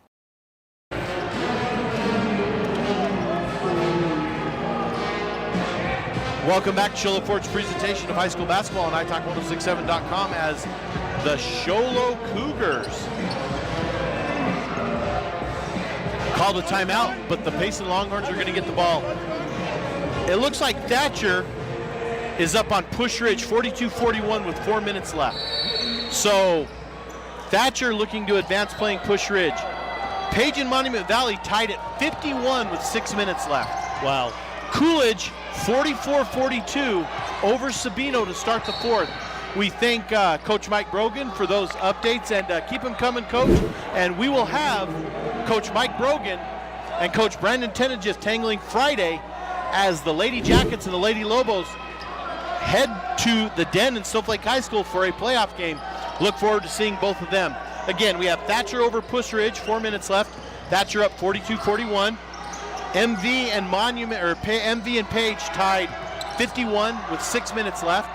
Welcome back to Shola Ford's presentation of high school basketball on italk1067.com as the Sholo Cougars called a timeout, but the Payson Longhorns are going to get the ball. It looks like Thatcher is up on Push Ridge, 42-41 with 4 minutes left. So Thatcher looking to advance playing Push Ridge. Page and Monument Valley tied at 51 with 6 minutes left. Wow. Coolidge 44-42 over Sabino to start the fourth. We thank Coach Mike Brogan for those updates, and keep them coming, Coach. And we will have Coach Mike Brogan and Coach Brandon Tenagis tangling Friday as the Lady Jackets and the Lady Lobos head to the Den in Snowflake High School for a playoff game. Look forward to seeing both of them. Again, we have Thatcher over Push Ridge, 4 minutes left. Thatcher up 42-41. MV and MV and Page tied 51 with 6 minutes left.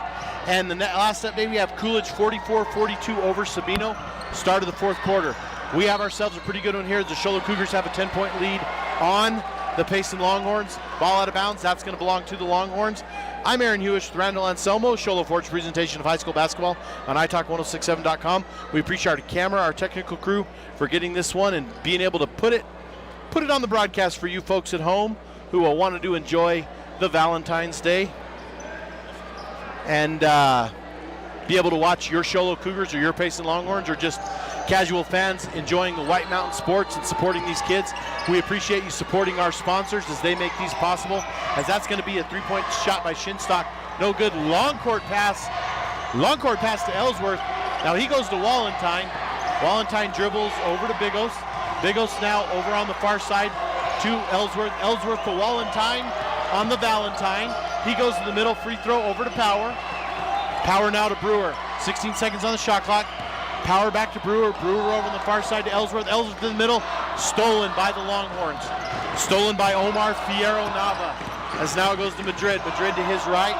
And the last update, we have Coolidge 44-42 over Sabino, start of the fourth quarter. We have ourselves a pretty good one here. The Sholo Cougars have a 10-point lead on the Payson Longhorns. Ball out of bounds, that's going to belong to the Longhorns. I'm Aaron Hewish with Randall Anselmo, Sholo Ford's presentation of high school basketball on italk1067.com. We appreciate our camera, our technical crew for getting this one and being able to put it on the broadcast for you folks at home who will want to enjoy the Valentine's Day and be able to watch your Sholo Cougars or your Payson Longhorns, or just casual fans enjoying the White Mountain sports and supporting these kids. We appreciate you supporting our sponsors as they make these possible, as that's going to be a 3-point shot by Shinstock. No good. Long court pass to Ellsworth. Now he goes to Wallentyne. Wallentyne dribbles over to Bigos. Bigos now over on the far side to Ellsworth. Ellsworth to Wallentyne on the Valentine. He goes to the middle, free throw over to Power. Power now to Brewer. 16 seconds on the shot clock. Power back to Brewer. Brewer over on the far side to Ellsworth. Ellsworth in the middle. Stolen by the Longhorns. Stolen by Omar Fierro Nava. As now it goes to Madrid. Madrid to his right.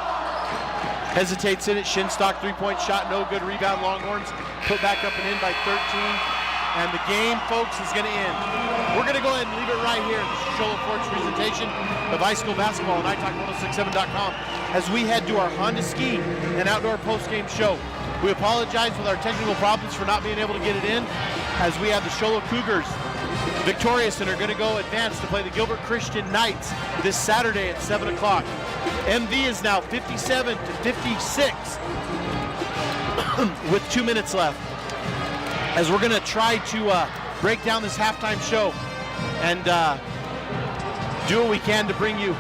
Hesitates in it. Shinstock 3-point shot. No good. Rebound Longhorns. Put back up and in by 13. And the game, folks, is going to end. We're going to go ahead and leave it right here. This is Sholo Ford's presentation of high school basketball on italk1067.com as we head to our Honda Ski and Outdoor Postgame show. We apologize with our technical problems for not being able to get it in, as we have the Sholo Cougars victorious and are going to go advance to play the Gilbert Christian Knights this Saturday at 7 o'clock. MV is now 57-56 with 2 minutes left, as we're going to try to break down this halftime show and do what we can to bring you.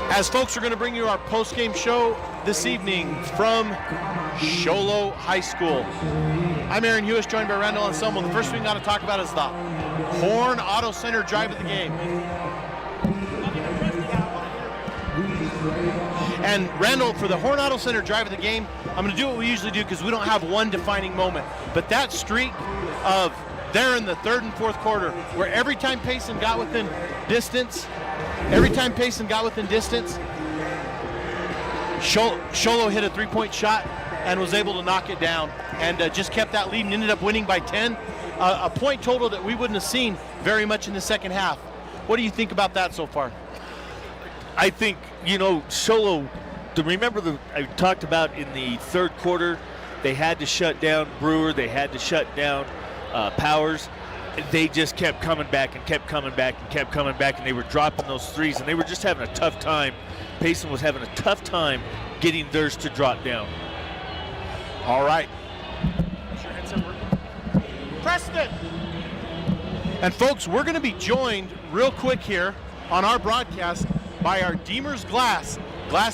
As folks are going to bring you our post-game show this evening from Sholo High School. I'm Aaron Hewish, joined by Randall Anselmo. The first thing we got to talk about is the Horn Auto Center drive of the game. And Randall, for the Horn Auto Center drive of the game, I'm going to do what we usually do because we don't have one defining moment. But that streak of there in the third and fourth quarter, where every time Payson got within distance, Sholo hit a 3-point shot and was able to knock it down and just kept that lead and ended up winning by 10. A point total that we wouldn't have seen very much in the second half. What do you think about that so far? I think, Sholo remember I talked about in the third quarter, they had to shut down Brewer, they had to shut down Powers. They just kept coming back and kept coming back and kept coming back, and they were dropping those threes, and they were just having a tough time. Payson was having a tough time getting theirs to drop down. All right. Is your headset working? Preston! And folks, we're going to be joined real quick here on our broadcast by our Deemer's Glass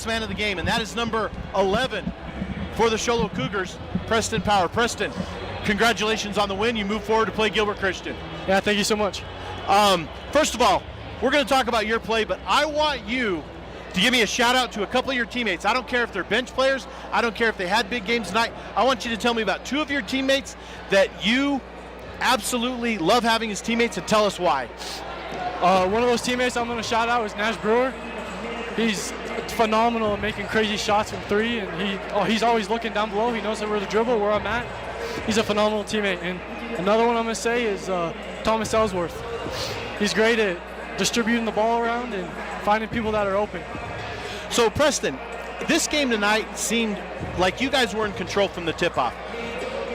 man of the game, and that is number 11 for the Show Low Cougars, Preston Power. Preston, congratulations on the win. You move forward to play Gilbert Christian. Yeah, thank you so much. First of all, we're going to talk about your play, but I want you to give me a shout out to a couple of your teammates. I don't care if they're bench players. I don't care if they had big games tonight. I want you to tell me about two of your teammates that you absolutely love having as teammates, and tell us why. One of those teammates I'm going to shout out is Nash Brewer. He's phenomenal at making crazy shots from three, and he's always looking down below. He knows where the dribble, where I'm at. He's a phenomenal teammate. And another one I'm going to say is Thomas Ellsworth. He's great at distributing the ball around and finding people that are open. So Preston, this game tonight seemed like you guys were in control from the tip-off.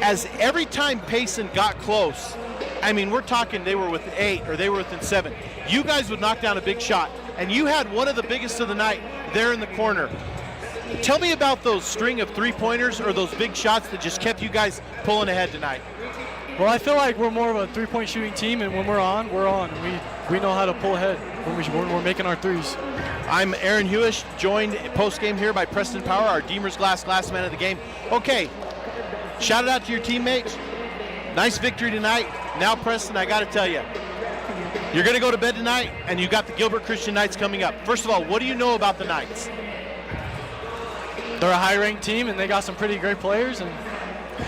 As every time Payson got close, I mean, we're talking they were within 8 or they were within 7. You guys would knock down a big shot, and you had one of the biggest of the night there in the corner. Tell me about those string of three-pointers or those big shots that just kept you guys pulling ahead tonight. Well, I feel like we're more of a three-point shooting team, and when we're on, we're on. We know how to pull ahead when we're making our threes. I'm Aaron Hewish, joined post-game here by Preston Power, our Deemer's Glass man of the game. Okay, shout it out to your teammates. Nice victory tonight. Now, Preston, I got to tell you, you're going to go to bed tonight, and you got the Gilbert Christian Knights coming up. First of all, what do you know about the Knights? They're a high-ranked team, and they got some pretty great players, and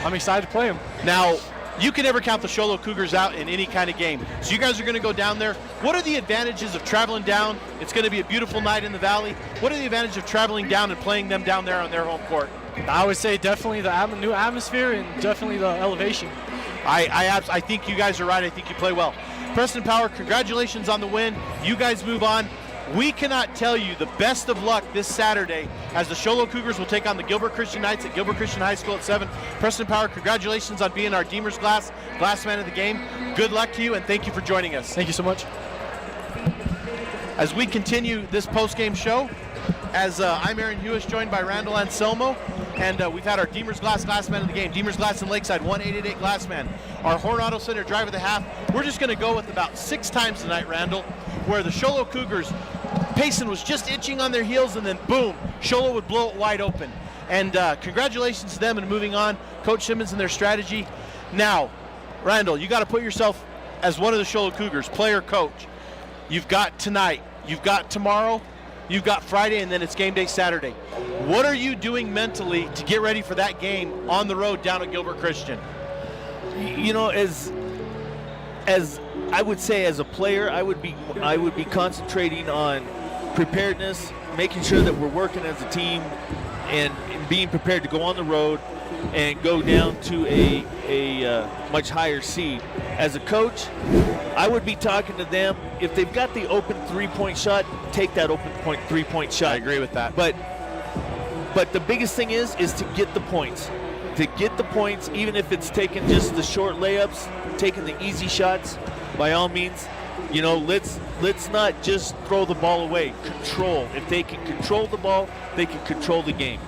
I'm excited to play them. Now, you can never count the Show Low Cougars out in any kind of game. So you guys are going to go down there. What are the advantages of traveling down? It's going to be a beautiful night in the Valley. What are the advantages of traveling down and playing them down there on their home court? I would say definitely the new atmosphere and definitely the elevation. I think you guys are right. I think you play well. Preston Power, congratulations on the win. You guys move on. We cannot tell you the best of luck this Saturday as the Show Low Cougars will take on the Gilbert Christian Knights at Gilbert Christian High School at 7. Preston Power, congratulations on being our Deemer's Glass man of the game. Good luck to you, and thank you for joining us. Thank you so much. As we continue this post-game show, as I'm Aaron Hewish, joined by Randall Anselmo, and we've had our Deemer's Glass man of the game. Deemer's Glass in Lakeside, 1-888 Glassman. Our Horn Auto Center driver of the half. We're just going to go with about 6 times tonight, Randall, where the Show Low Cougars, Payson was just itching on their heels, and then boom, Show Low would blow it wide open. And congratulations to them and moving on. Coach Simmons and their strategy. Now, Randall, you got to put yourself as one of the Show Low Cougars, player, coach. You've got tonight, you've got tomorrow, you've got Friday, and then it's game day Saturday. What are you doing mentally to get ready for that game on the road down at Gilbert Christian? You know, as I would say, as a player, I would be concentrating on preparedness, making sure that we're working as a team, and being prepared to go on the road and go down to a much higher seed. As a coach, I would be talking to them. If they've got the open three-point shot, take that open three-point shot. I agree with that. But the biggest thing is to get the points. To get the points, even if it's taking just the short layups, taking the easy shots, by all means, you know, let's not just throw the ball away. Control. If they can control the ball, they can control the game.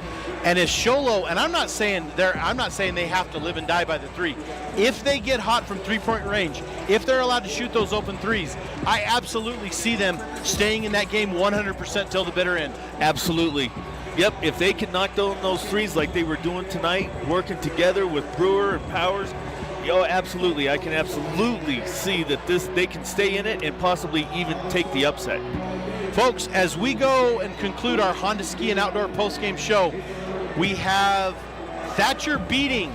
And as Show Low, and I'm not saying they have to live and die by the three. If they get hot from three-point range, if they're allowed to shoot those open threes, I absolutely see them staying in that game 100% till the bitter end. Absolutely. Yep, if they can knock down those threes like they were doing tonight, working together with Brewer and Powers, absolutely. I can absolutely see that they can stay in it and possibly even take the upset. Folks, as we go and conclude our Honda Ski and Outdoor postgame show, we have Thatcher beating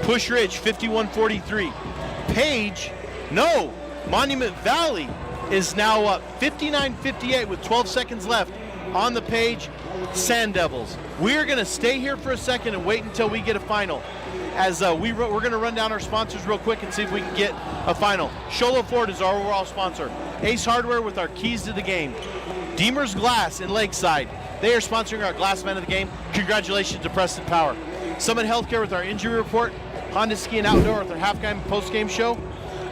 Push Ridge 51-43. Monument Valley is now up 59-58 with 12 seconds left on the Page Sand Devils. We're going to stay here for a second and wait until we get a final. As we're going to run down our sponsors real quick and see if we can get a final. Show Low Ford is our overall sponsor. Ace Hardware with our keys to the game. Deemer's Glass in Lakeside. They are sponsoring our Glass Man of the Game. Congratulations to Preston Power. Summit Healthcare with our injury report. Honda Ski and Outdoor with our half-game post-game show.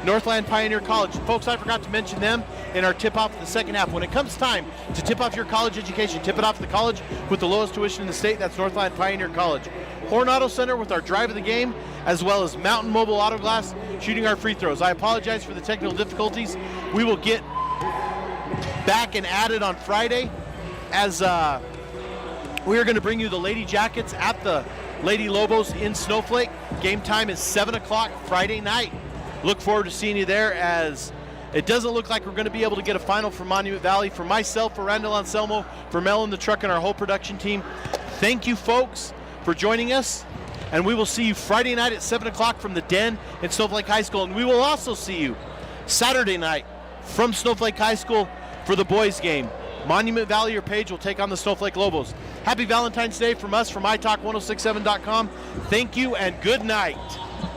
Northland Pioneer College. Folks, I forgot to mention them in our tip-off of the second half. When it comes time to tip off your college education, tip it off to the college with the lowest tuition in the state. That's Northland Pioneer College. Horn Auto Center with our drive of the game, as well as Mountain Mobile Auto Glass shooting our free throws. I apologize for the technical difficulties. We will get back and at it on Friday as we are going to bring you the Lady Jackets at the Lady Lobos in Snowflake. Game time is 7 o'clock Friday night. Look forward to seeing you there, as it doesn't look like we're going to be able to get a final for Monument Valley. For myself, for Randall Anselmo, for Mel in the truck, and our whole production team, thank you, folks, for joining us. And we will see you Friday night at 7 o'clock from the Den in Snowflake High School. And we will also see you Saturday night from Snowflake High School for the boys' game. Monument Valley or Page will take on the Snowflake Lobos. Happy Valentine's Day from us, from italk1067.com. Thank you and good night.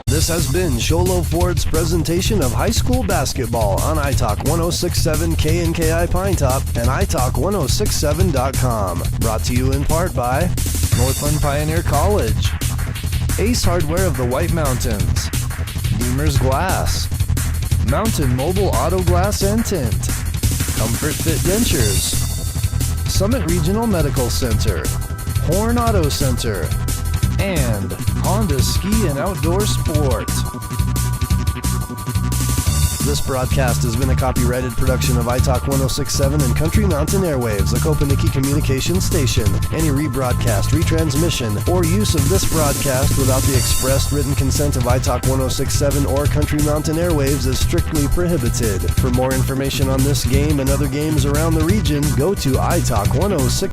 This has been Sholo Ford's presentation of high school basketball on iTalk 1067 KNKI Pine Top and italk1067.com. Brought to you in part by Northland Pioneer College, Ace Hardware of the White Mountains, Deemer's Glass, Mountain Mobile Auto Glass and Tint, Comfort Fit Dentures, Summit Regional Medical Center, Horn Auto Center, and Honda Ski and Outdoor Sport. This broadcast has been a copyrighted production of iTalk 1067 and Country Mountain Airwaves, a Kopaniki communications station. Any rebroadcast, retransmission, or use of this broadcast without the expressed written consent of iTalk 1067 or Country Mountain Airwaves is strictly prohibited. For more information on this game and other games around the region, go to iTalk 1067.